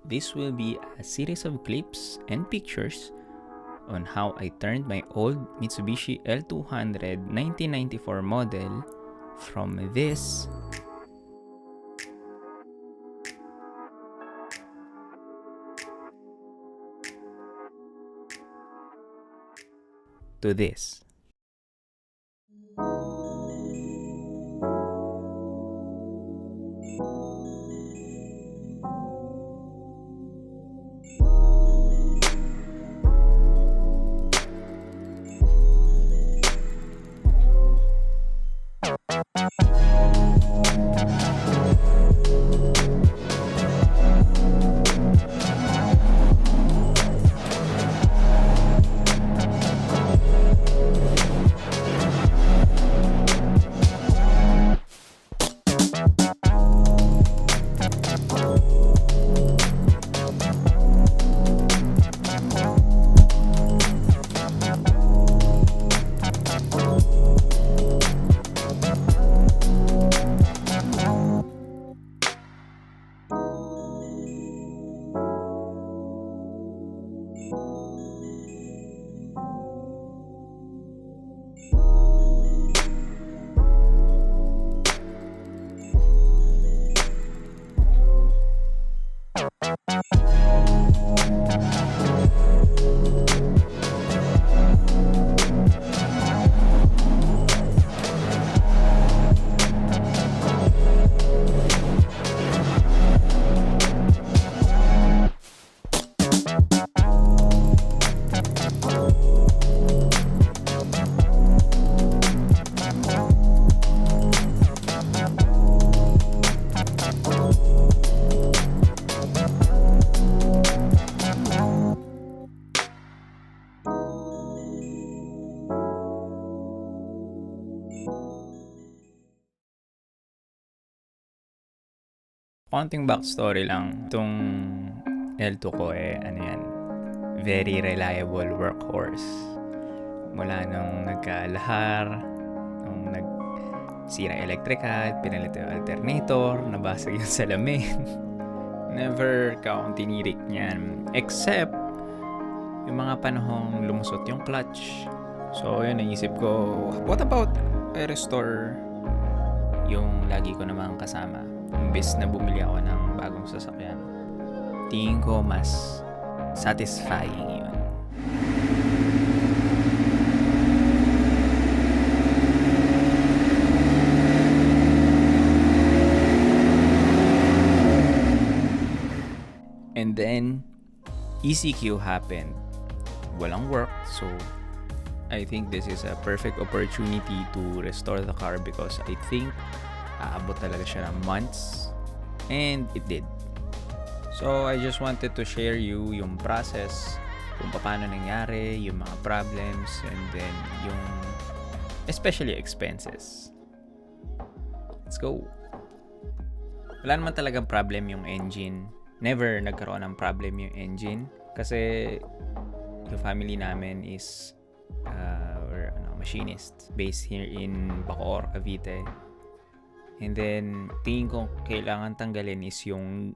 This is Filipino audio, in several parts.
this will be a series of clips and pictures on how I turned my old Mitsubishi L200 1994 model from this to this. Konting backstory lang. Itong L2 ko very reliable workhorse. Mula nung nagkalahar, nung nagsira electrical, pinalit yung alternator, nabasag yung salamin. Never akong tinirik niyan. Except, yung mga panahong lumusot yung clutch. So, yun, naisip ko, what about I restore yung lagi ko namang kasama? Imbes na bumili ako ng bagong sasakyan, tingin ko mas satisfying yun. And then ECQ happened. Walang work, so I think this is a perfect opportunity to restore the car because I think aabot talaga siya ng months, and it did. So I just wanted to share you yung process, kung paano nangyari, yung mga problems, and then yung especially expenses. Let's go. Wala naman talagang problem yung engine. Never nagkaroon ng problem yung engine kasi yung family namin is we're machinists based here in Bacoor, Cavite. And then, tingin ko kailangan tanggalin is yung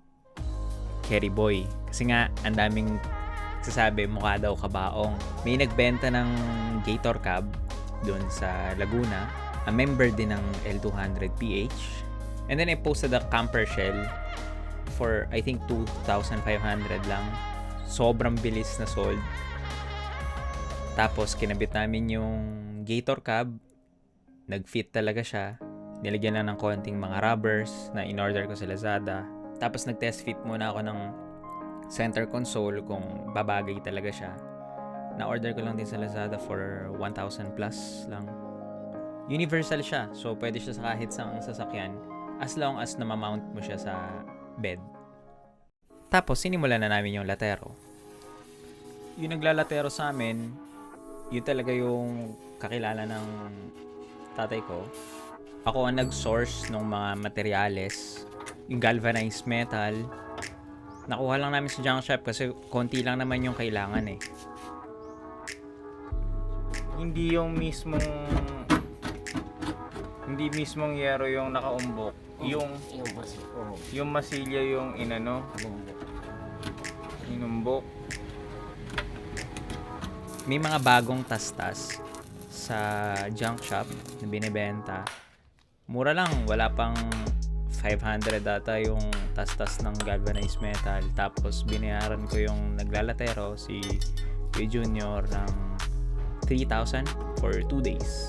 carry boy. Kasi nga, ang daming sasabi, mukha daw kabaong. May nagbenta ng Gator cab doon sa Laguna. A member din ng L200 PH. And then, I posted a camper shell for, I think, 2,500 lang. Sobrang bilis na sold. Tapos, kinabit namin yung Gator cab. Nag-fit talaga siya. Nilagyan lang ng konting mga rubbers na in-order ko sa Lazada. Tapos nag-test fit muna ako ng center console kung babagay talaga siya. Na-order ko lang din sa Lazada for 1,000 plus lang. Universal siya. So, pwede siya sa kahit sang sasakyan as long as na-mount mo siya sa bed. Tapos, sinimulan na namin yung latero. Yung naglalatero sa amin, yun talaga yung kakilala ng tatay ko. Ako ang nag-source ng mga materyales, yung galvanized metal. Nakuha lang namin sa junk shop kasi konti lang naman yung kailangan eh. Hindi mismong yero yung nakaumbok. Yung masilya yung inano. tumbok. May mga bagong tastas sa junk shop na binibenta. Mura lang, wala pang 500 data yung tastas ng galvanized metal. Tapos binayaran ko yung naglalatero, si Kuya Junior, ng 3,000 for 2 days.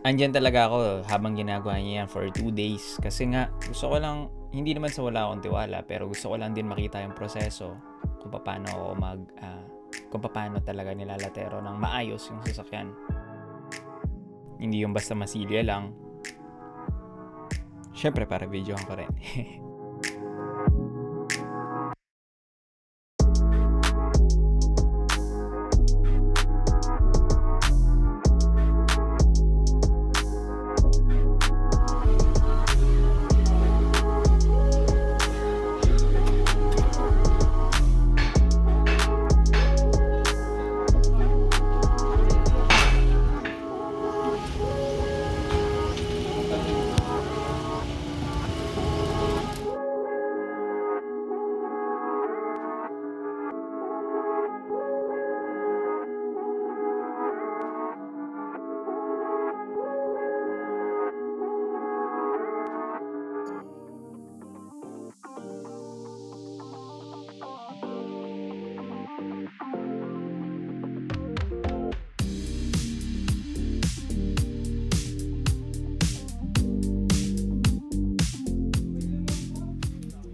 Andyan talaga ako habang ginagawa niya yan for 2 days. Kasi nga, gusto ko lang, hindi naman sa wala akong tiwala, pero gusto ko lang din makita yung proseso kung paano ako kung paano talaga nilalatero ng maayos yung sasakyan. Hindi yung basta masilya lang. Syempre, para videoan ko rin.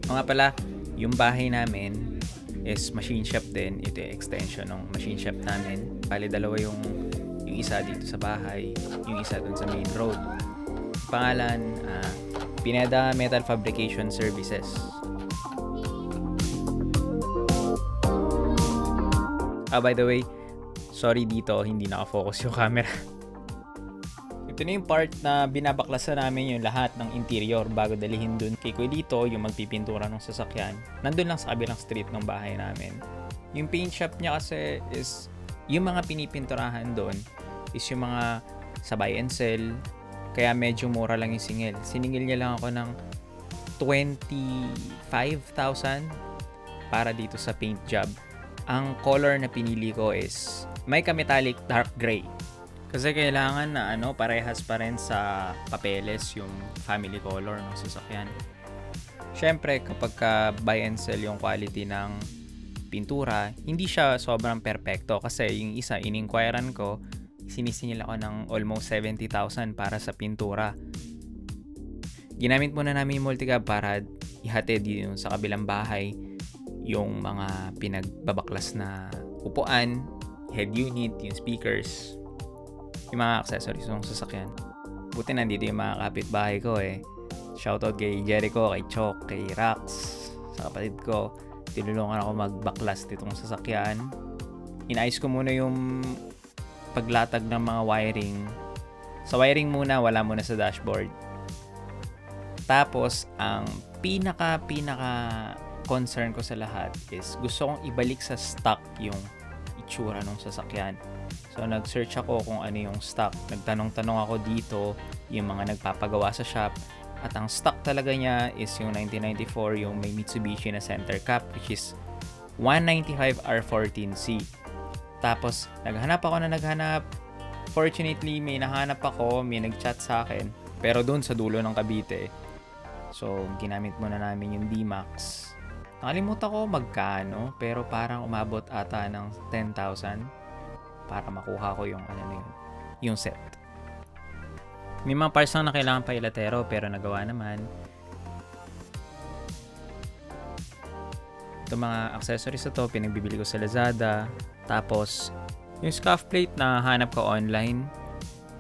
Mga pala, yung bahay namin is machine shop din. Ito yung extension ng machine shop namin. Bali, dalawa yung isa dito sa bahay, yung isa dun sa main road. Pangalan, Pineda Metal Fabrication Services. By the way, sorry dito, hindi nakafocus yung camera. Ito na yung part na binabaklasan namin yung lahat ng interior bago dalihin dun kay Kuya dito yung magpipintura ng sasakyan. Nandun lang sa kabilang street ng bahay namin. Yung paint shop niya kasi is, yung mga pinipinturahan dun is yung mga sa buy and sell. Kaya medyo mura lang yung singil. Siningil niya lang ako ng 25,000 para dito sa paint job. Ang color na pinili ko is may ka-metallic dark gray. Kasi kailangan na parehas pa rin sa papeles yung family color ng sasakyan. Syempre, kapag buy and sell yung quality ng pintura, hindi siya sobrang perpekto. Kasi yung isa, in-inquirean ko, sinisingil ako ng almost 70,000 para sa pintura. Ginamit muna namin yung multicab para ihatid yun sa kabilang bahay yung mga pinagbabaklas na upuan, head unit, yung speakers, yung mga accessories ng sasakyan. Buti nandito yung mga kapitbahay ko eh. Shoutout kay Jericho, kay Chok, kay Rax, sa kapatid ko. Tinulungan ako magbaklas ditong sasakyan. Inayos ko muna yung paglatag ng mga wiring. Sa wiring muna, wala muna sa dashboard. Tapos, ang pinaka concern ko sa lahat is gusto kong ibalik sa stock yung itsura ng sasakyan. So, nag-search ako kung ano yung stock. Nagtanong-tanong ako dito yung mga nagpapagawa sa shop. At ang stock talaga niya is yung 1994, yung may Mitsubishi na center cap, which is 195 R14C. Tapos, naghanap. Fortunately, may nahanap ako, may nag-chat sa akin. Pero doon sa dulo ng Cavite. So, ginamit muna namin yung D-Max. Nakalimutan ko magkano, pero parang umabot ata ng 10,000 para makuha ko yung yung set. May mga parts lang na kailangan pa ilatero pero nagawa naman. Itong mga accessories na to, pinagbibili ko sa Lazada. Tapos, yung scuff plate na hanap ko online,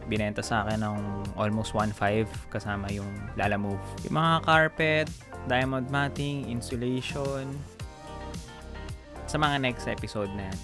binenta sa akin ng almost 1.5 kasama yung Lalamove. Yung mga carpet, diamond matting, insulation. Sa mga next episode na yan.